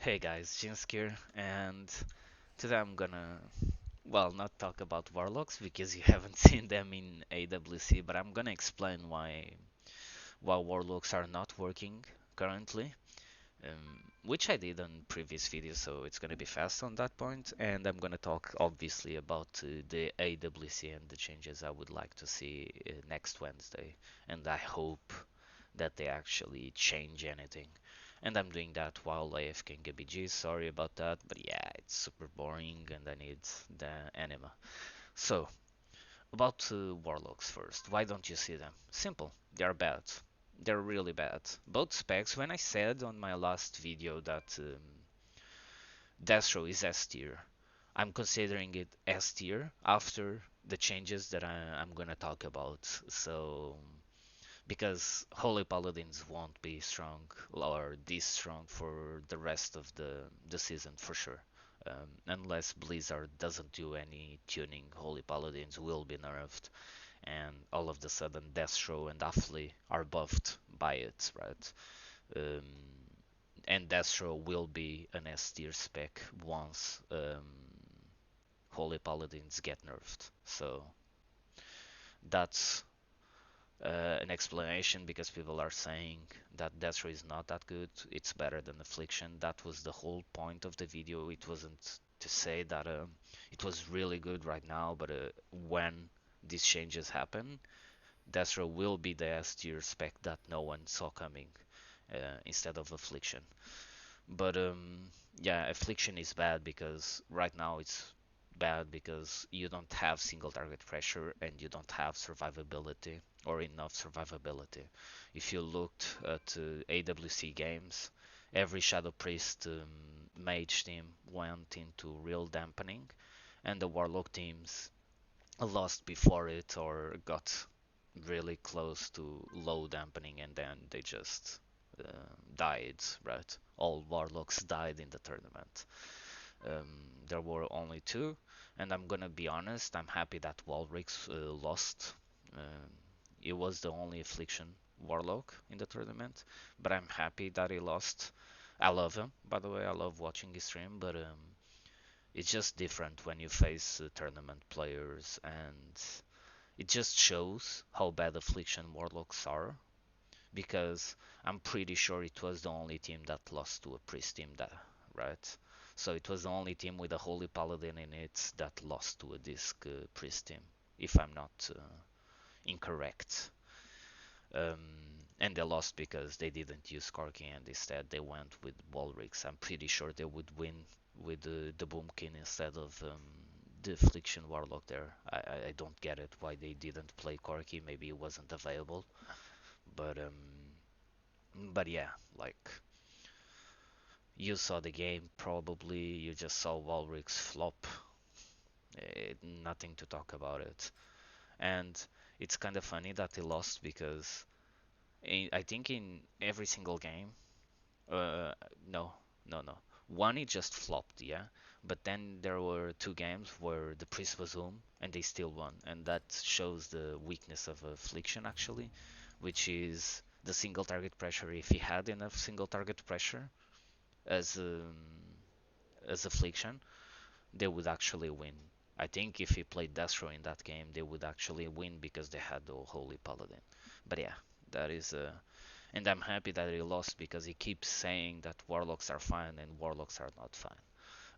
Hey guys, Jinsk here, and today I'm gonna, not talk about Warlocks because you haven't seen them in AWC, but I'm gonna explain why Warlocks are not working currently, which I did on previous videos, so it's gonna be fast on that point, and I'm gonna talk obviously about the AWC and the changes I would like to see next Wednesday, and I hope that they actually change anything. And I'm doing that while AFK in GBG, sorry about that, but yeah, it's super boring and I need the anima. So, about Warlocks first, why don't you see them? Simple, they're bad. They're really bad. Both specs, when I said on my last video that Destro is S tier, I'm considering it S tier after the changes that I'm gonna talk about. So because Holy Paladins won't be strong or this strong for the rest of the season for sure. Unless Blizzard doesn't do any tuning, Holy Paladins will be nerfed, and all of a sudden Destro and Affley are buffed by it, right? Um, and Destro will be an S tier spec once Holy Paladins get nerfed. So that's an explanation because people are saying that Destro is not that good. It's better than Affliction. That was the whole point of the video. It wasn't to say that it was really good right now, but when these changes happen, Destro will be the S tier spec that no one saw coming instead of Affliction. But yeah, Affliction is bad because right now it's bad because you don't have single target pressure and you don't have survivability or enough survivability. If you looked at AWC games, every Shadow Priest mage team went into real dampening, and the Warlock teams lost before it or got really close to low dampening and then they just uh, died, right? All Warlocks died in the tournament. Um, there were only two, and I'm gonna be honest, I'm happy that Walrix lost. Um, it was the only Affliction Warlock in the tournament, but I'm happy that he lost. I love him, by the way, I love watching his stream, but it's just different when you face tournament players, and it just shows how bad Affliction Warlocks are, because I'm pretty sure it was the only team that lost to a priest team, that right? So it was the only team with a holy paladin in it that lost to a disc priest team, if I'm not incorrect. And they lost because they didn't use Corki and instead they went with Walrix. I'm pretty sure they would win with the Boomkin instead of the Affliction Warlock there. I don't get it why they didn't play Corki. Maybe it wasn't available. But yeah, like you saw the game probably. You just saw Walrix flop. Nothing to talk about it. And it's kind of funny that he lost because I think in every single game, uh, no, no. One he just flopped, yeah. But then there were two games where the priest was home and they still won, and that shows the weakness of Affliction actually, which is the single target pressure. If he had enough single target pressure as Affliction, they would actually win. I think if he played Destro in that game, they would actually win because they had the Holy Paladin. But yeah, that is and I'm happy that he lost because he keeps saying that Warlocks are fine and Warlocks are not fine.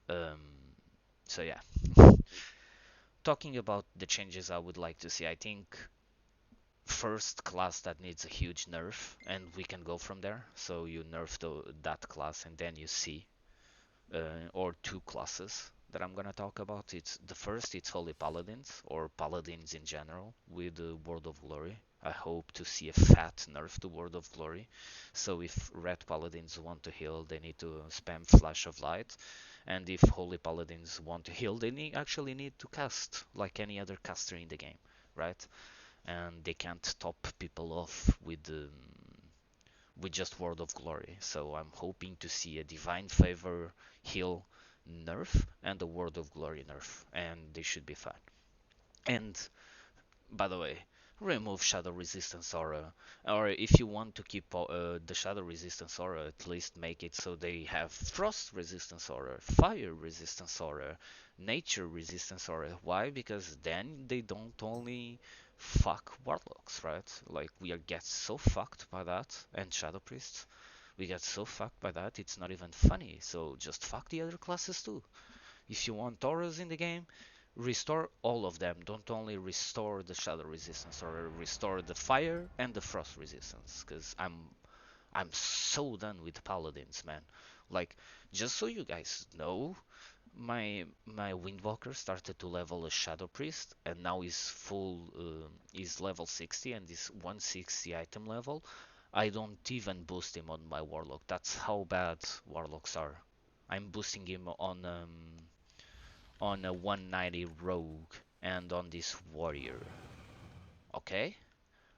Um, so yeah, talking about the changes I would like to see, I think first class that needs a huge nerf, and we can go from there. So you nerf that class, and then you see or two classes that I'm gonna talk about. It's the first, it's Holy Paladins or Paladins in general with the World of Glory. I hope to see a fat nerf to World of Glory. So if Red Paladins want to heal, they need to spam Flash of Light, and if Holy Paladins want to heal, they actually need to cast like any other caster in the game, right? And they can't top people off with just World of Glory. So I'm hoping to see a Divine Favor heal nerf and a World of Glory nerf, and they should be fine. And by the way, remove shadow resistance aura, or if you want to keep the shadow resistance aura, at least make it so they have frost resistance aura, fire resistance aura, nature resistance aura. Why? Because then they don't only fuck warlocks, right? Like we are get so fucked by that, and shadow priests, we get so fucked by that it's not even funny. So just fuck the other classes too. If you want auras in the game, restore all of them. Don't only restore the shadow resistance, or restore the fire and the frost resistance. Cause I'm so done with paladins, man. Like, just so you guys know, my windwalker started to level a shadow priest, and now he's full. Is level 60 and is 160 item level. I don't even boost him on my warlock. That's how bad warlocks are. I'm boosting him on a 190 rogue and on this warrior. Okay?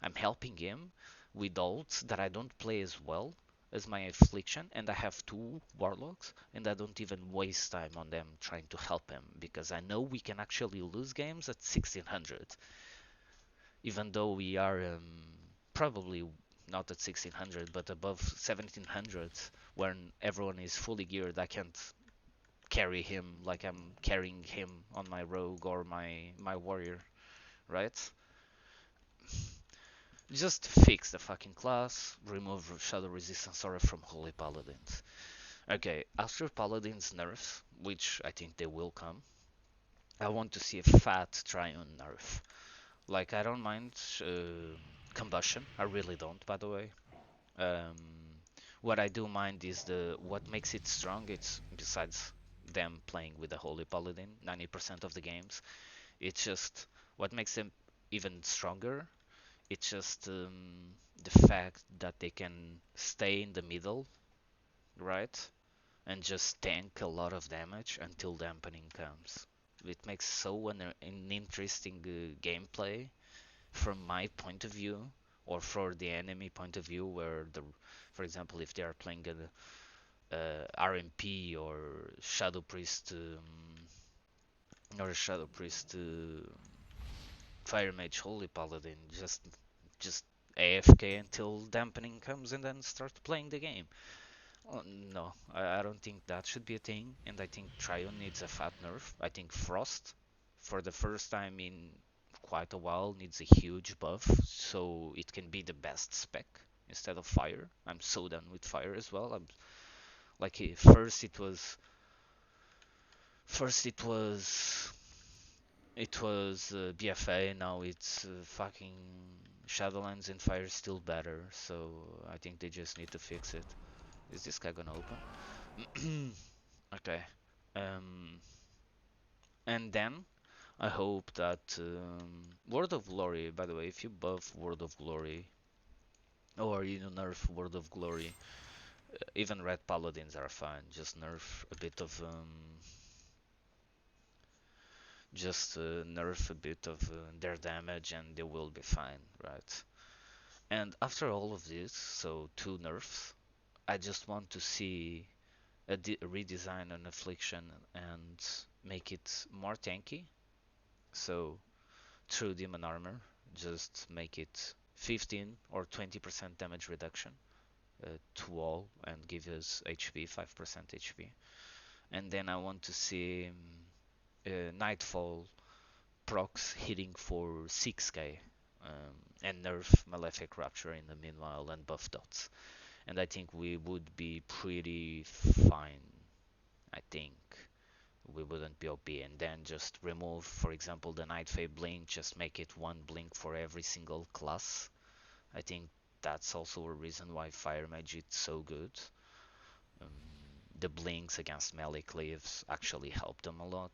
I'm helping him with ults that I don't play as well as my affliction, and I have two warlocks, and I don't even waste time on them trying to help him because I know we can actually lose games at 1600, even though we are probably not at 1600 but above 1700 when everyone is fully geared. I can't carry him like I'm carrying him on my rogue or my warrior, right? Just fix the fucking class, remove shadow resistance aura from holy paladins. Okay, after paladins nerfs, which I think they will come, I want to see a fat Trion nerf. Like I don't mind combustion, I really don't, by the way. Um, what I do mind is the what makes it strong. It's besides them playing with the holy paladin 90% of the games. It's just what makes them even stronger. It's just the fact that they can stay in the middle, right? And just tank a lot of damage until dampening comes. It makes so an interesting gameplay from my point of view, or for the enemy point of view, where for example, if they are playing RMP or Shadow Priest Shadow Priest Fire Mage Holy Paladin, just AFK until dampening comes and then start playing the game. No, I don't think that should be a thing, and I think Trion needs a fat nerf. I think Frost, for the first time in quite a while, needs a huge buff so it can be the best spec instead of Fire. I'm so done with Fire as well. I'm like first it was BFA, now it's fucking Shadowlands, and Fire is still better. So I think they just need to fix it. Is this guy gonna open? Okay. Um, and then I hope that World of Glory. By the way, if you buff World of Glory or you nerf World of Glory, even red paladins are fine. Just nerf a bit of nerf a bit of their damage and they will be fine, right? And after all of this, so two nerfs, I just want to see a redesign on Affliction and make it more tanky. So through Demon Armor, just make it 15 or 20% damage reduction to all and give us HP, 5% HP. And then I want to see Nightfall procs hitting for 6k, and nerf Malefic Rapture in the meanwhile and buff dots. And I think we would be pretty fine. I think we wouldn't be OP, and then just remove, for example, the Night Fae blink, just make it one blink for every single class. I think that's also a reason why Fire Mage is so good. Um, the blinks against melee cleaves actually help them a lot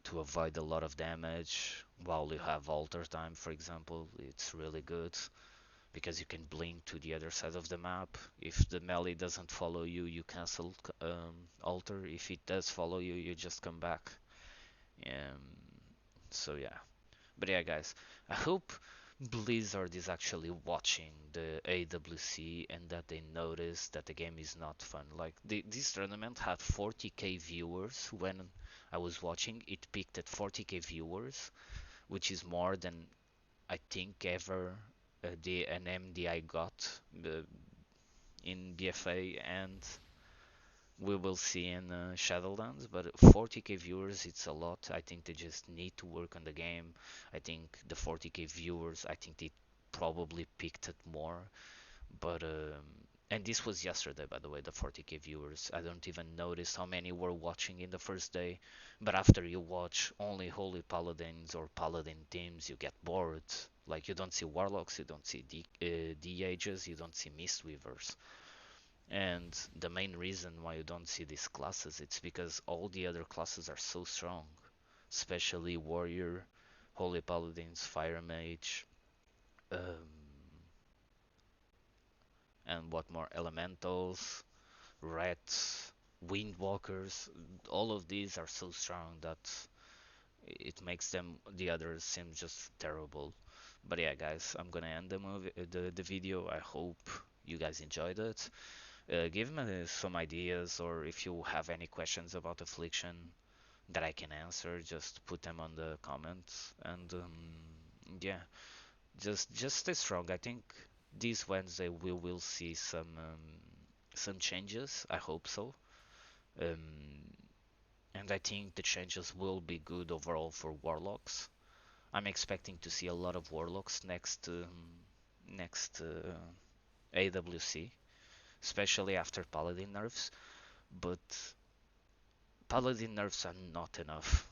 to avoid a lot of damage while you have alter time, for example. It's really good because you can blink to the other side of the map. If the melee doesn't follow you, you cancel alter. If it does follow you, you just come back. Um, so yeah, but yeah, guys, I hope Blizzard is actually watching the AWC and that they notice that the game is not fun. Like this tournament had 40k viewers when I was watching. It peaked at 40k viewers, which is more than I think ever an MDI got uh, in BFA, and we will see in Shadowlands. But 40k viewers, it's a lot. I think they just need to work on the game. I think the 40k viewers, I think they probably picked it more. But and this was yesterday, by the way, the 40k viewers. I don't even notice how many were watching in the first day. But after you watch only Holy Paladins or Paladin teams, you get bored. Like you don't see Warlocks, you don't see D-Ages, you don't see Mistweavers. And the main reason why you don't see these classes, it's because all the other classes are so strong, especially Warrior, Holy Paladins, Fire Mage, um, and what more? Elementals, Rats, Windwalkers. All of these are so strong that it makes them the others seem just terrible. But yeah, guys, I'm gonna end the video. I hope you guys enjoyed it. Give me some ideas, or if you have any questions about Affliction that I can answer, just put them on the comments. And yeah, just stay strong. I think this Wednesday we will see some changes. I hope so. Um, and I think the changes will be good overall for Warlocks. I'm expecting to see a lot of Warlocks next AWC, especially after Paladin nerfs. But Paladin nerfs are not enough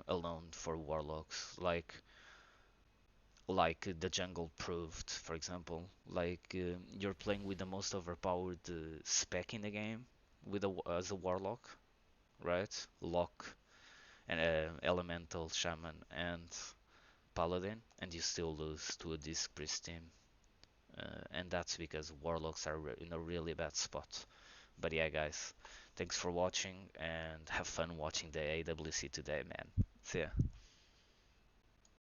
alone for Warlocks. Like the jungle proved, for example. Like you're playing with the most overpowered spec in the game with as a Warlock, right? Lock and Elemental, Shaman, and Paladin, and you still lose to a Disc Priest team. And that's because Warlocks are in a really bad spot. But yeah, guys, thanks for watching and have fun watching the AWC today, man. See ya.